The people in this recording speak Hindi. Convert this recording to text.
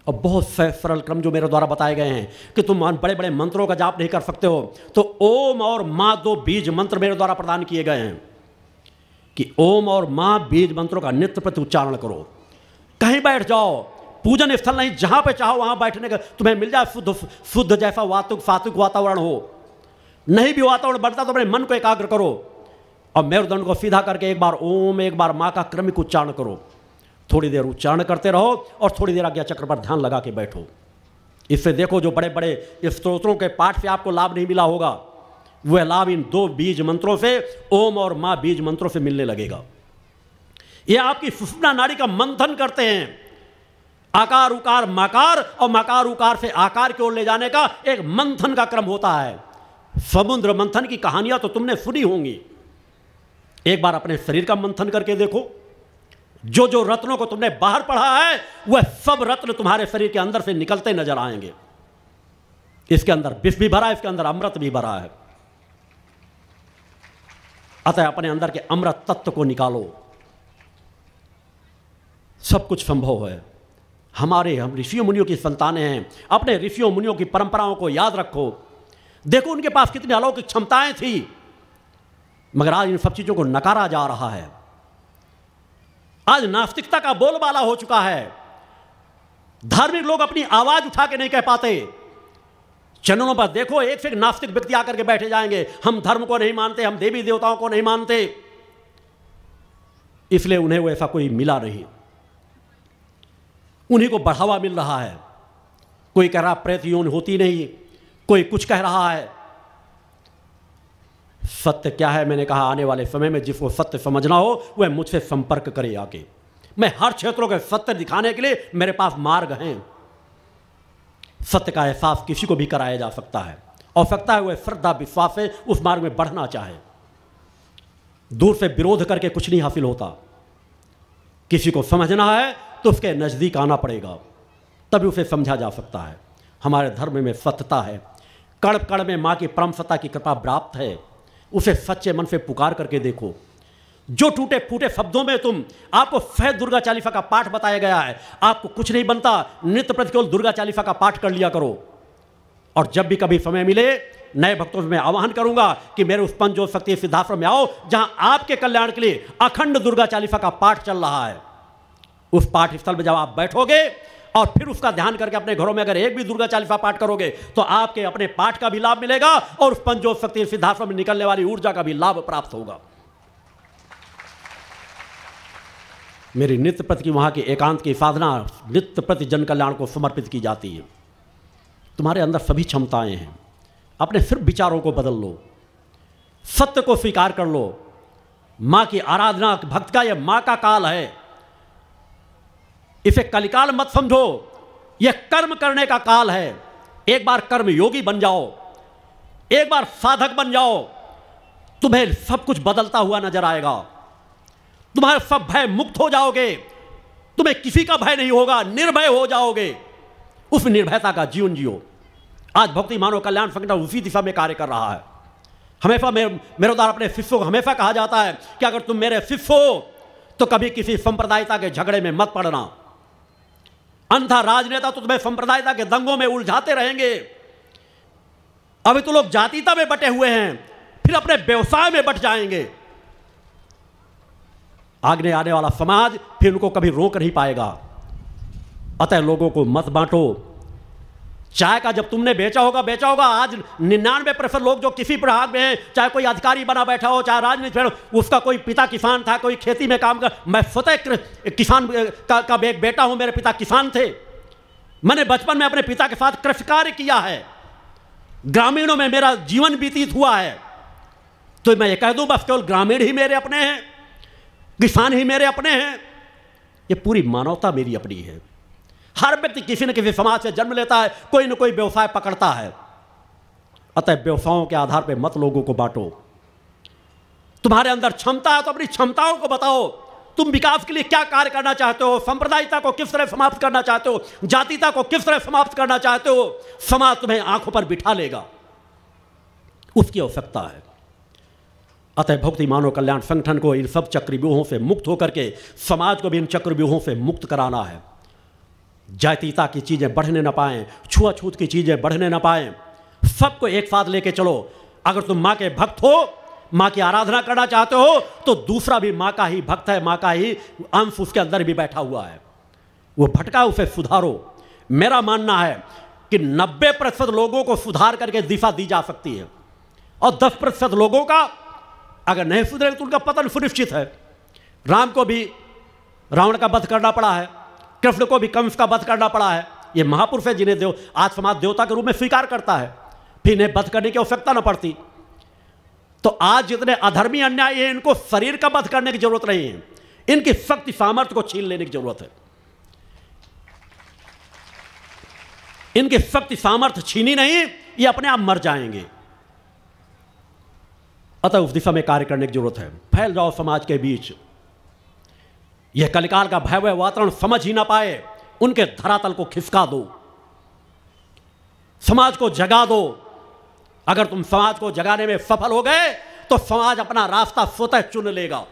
और बहुत सरल क्रम जो मेरे द्वारा बताए गए हैं कि तुम बड़े बड़े मंत्रों का जाप नहीं कर सकते हो, तो ओम और माँ 2 बीज मंत्र मेरे द्वारा प्रदान किए गए हैं कि ओम और माँ बीज मंत्रों का नित्य प्रति उच्चारण करो। कहीं बैठ जाओ, पूजन स्थल नहीं, जहां पे चाहो वहां बैठने का तुम्हें मिल जाए शुद्ध जैसा सात्विक वातावरण हो। नहीं भी वातावरण बनता तो अपने मन को एकाग्र करो और मेरुदंड को सीधा करके एक बार ओम एक बार माँ का क्रमिक उच्चारण करो। थोड़ी देर उच्चारण करते रहो और थोड़ी देर आज्ञा चक्र पर ध्यान लगा के बैठो। इससे देखो जो बड़े बड़े स्तोत्रों के पाठ से आपको लाभ नहीं मिला होगा, वह लाभ इन 2 बीज मंत्रों से, ओम और माँ बीज मंत्रों से मिलने लगेगा। ये आपकी सुषुम्ना नाड़ी का मंथन करते हैं। आकार उकार मकार और मकार उकार से आकार की ओर ले जाने का एक मंथन का क्रम होता है। समुद्र मंथन की कहानियां तो तुमने सुनी होंगी। एक बार अपने शरीर का मंथन करके देखो। जो जो रत्नों को तुमने बाहर पढ़ा है वह सब रत्न तुम्हारे शरीर के अंदर से निकलते नजर आएंगे। इसके अंदर विष भी भरा है, इसके अंदर अमृत भी भरा है। अतः अपने अंदर के अमृत तत्व को निकालो। सब कुछ संभव है। हम ऋषियों मुनियों की संतानें हैं। अपने ऋषियों मुनियों की परंपराओं को याद रखो। देखो उनके पास कितनी अलौकिक क्षमताएं थी, मगर आज इन सब चीजों को नकारा जा रहा है। आज नास्तिकता का बोलबाला हो चुका है। धार्मिक लोग अपनी आवाज उठा के नहीं कह पाते। चैनलों पर देखो एक से एक नास्तिक व्यक्ति आकर के बैठे जाएंगे, हम धर्म को नहीं मानते, हम देवी देवताओं को नहीं मानते, इसलिए उन्हें वैसा कोई मिला नहीं। उन्हीं को बढ़ावा मिल रहा है। कोई कह रहा प्रेत योनि होती नहीं, कोई कुछ कह रहा है। सत्य क्या है? मैंने कहा आने वाले समय में जिसको सत्य समझना हो वह मुझसे संपर्क करे आके। मैं हर क्षेत्रों के सत्य दिखाने के लिए मेरे पास मार्ग हैं। सत्य का एहसास किसी को भी कराया जा सकता है और सकता है वह श्रद्धा विश्वास से उस मार्ग में बढ़ना चाहे। दूर से विरोध करके कुछ नहीं हासिल होता। किसी को समझना है तो उसके नजदीक आना पड़ेगा, तभी उसे समझा जा सकता है। हमारे धर्म में सत्यता है। कण कण में माँ की परम सत्ता की कृपा प्राप्त है। उसे सच्चे मन से पुकार करके देखो। जो टूटे फूटे शब्दों में आपको सहज दुर्गा चालीसा का पाठ बताया गया है, आपको कुछ नहीं बनता, नित्य प्रति केवल दुर्गा चालीसा का पाठ कर लिया करो। और जब भी कभी समय मिले नए भक्तों से मैं आह्वान करूंगा कि मेरे उस पंच शक्ति सिद्धाश्रम में आओ, जहां आपके कल्याण के लिए अखंड दुर्गा चालीसा का पाठ चल रहा है। उस पाठ स्थल में जब आप बैठोगे और फिर उसका ध्यान करके अपने घरों में अगर एक भी दुर्गा चालीसा पाठ करोगे तो आपके अपने पाठ का भी लाभ मिलेगा और उस पंचों शक्ति सिद्धाश्रम में निकलने वाली ऊर्जा का भी लाभ प्राप्त होगा। मेरी नित्य प्रति की वहां की एकांत की साधना नित्य प्रति जन कल्याण को समर्पित की जाती है। तुम्हारे अंदर सभी क्षमताएं हैं। अपने सिर्फ विचारों को बदल लो, सत्य को स्वीकार कर लो। मां की आराधना भक्त का यह मां का काल है। इसे कलिकाल मत समझो, यह कर्म करने का काल है। एक बार कर्म योगी बन जाओ, एक बार साधक बन जाओ, तुम्हें सब कुछ बदलता हुआ नजर आएगा। तुम्हारे सब भय मुक्त हो जाओगे, तुम्हें किसी का भय नहीं होगा, निर्भय हो जाओगे। उस निर्भयता का जीवन जियो। आज भक्ति मानव कल्याण संगठन उसी दिशा में कार्य कर रहा है। हमेशा मेरे द्वारा अपने शिष्यों को हमेशा कहा जाता है कि अगर तुम मेरे शिष्य हो तो कभी किसी संप्रदायता के झगड़े में मत पड़ना। अन्यथा राजनेता तो तुम्हें संप्रदायता के दंगों में उलझाते रहेंगे। अभी तो लोग जातीयता में बटे हुए हैं, फिर अपने व्यवसाय में बट जाएंगे। आगे आने वाला समाज फिर उनको कभी रोक नहीं पाएगा। अतः लोगों को मत बांटो। चाय का जब तुमने बेचा होगा। आज 99% लोग जो किसी प्रभाग में हैं, चाहे कोई अधिकारी बना बैठा हो, चाहे राजनीति में, उसका कोई पिता किसान था, कोई खेती में काम कर। मैं स्वतः किसान का एक बेटा हूं, मेरे पिता किसान थे। मैंने बचपन में अपने पिता के साथ कृषि कार्य किया है। ग्रामीणों में मेरा जीवन व्यतीत हुआ है। तो मैं ये कह दूं बस केवल ग्रामीण ही मेरे अपने हैं, किसान ही मेरे अपने हैं? ये पूरी मानवता मेरी अपनी है। हर व्यक्ति किसी न किसी समाज से जन्म लेता है, कोई न कोई व्यवसाय पकड़ता है। अतः व्यवसायों के आधार पर मत लोगों को बांटो। तुम्हारे अंदर क्षमता है तो अपनी क्षमताओं को बताओ। तुम विकास के लिए क्या कार्य करना चाहते हो? सांप्रदायिकता को किस तरह समाप्त करना चाहते हो? जातीयता को किस तरह समाप्त करना चाहते हो? समाज तुम्हें आंखों पर बिठा लेगा। उसकी आवश्यकता है। अतः भक्ति मानव कल्याण संगठन को इन सब चक्रव्यूहों से मुक्त होकर के समाज को भी इन चक्रव्यूहों से मुक्त कराना है। जातीयता की चीज़ें बढ़ने ना पाएं, छुआछूत की चीज़ें बढ़ने ना पाएं। सबको एक साथ लेके चलो। अगर तुम माँ के भक्त हो, माँ की आराधना करना चाहते हो, तो दूसरा भी माँ का ही भक्त है, माँ का ही अंश उसके अंदर भी बैठा हुआ है। वो भटका, उसे सुधारो। मेरा मानना है कि 90% लोगों को सुधार करके दिशा दी जा सकती है, और 10% लोगों का अगर नहीं सुधरेगा तो उनका पतन सुनिश्चित है। राम को भी रावण का वध करना पड़ा है, कृष्ण को भी कंस का वध करना पड़ा है। ये महापुरुष है जिन्हें आज समाज देवता के रूप में स्वीकार करता है, फिर इन्हें वध करने की आवश्यकता न पड़ती। तो आज जितने अधर्मी अन्याय है, इनको शरीर का वध करने की जरूरत नहीं है, इनकी शक्ति सामर्थ्य को छीन लेने की जरूरत है। इनकी शक्ति सामर्थ्य छीनी नहीं, ये अपने आप मर जाएंगे। अतः उस दिशा में कार्य करने की जरूरत है। फैल जाओ समाज के बीच। यह कलिकाल का भयावह वातावरण समझ ही ना पाए, उनके धरातल को खिसका दो, समाज को जगा दो। अगर तुम समाज को जगाने में सफल हो गए तो समाज अपना रास्ता स्वतः चुन लेगा।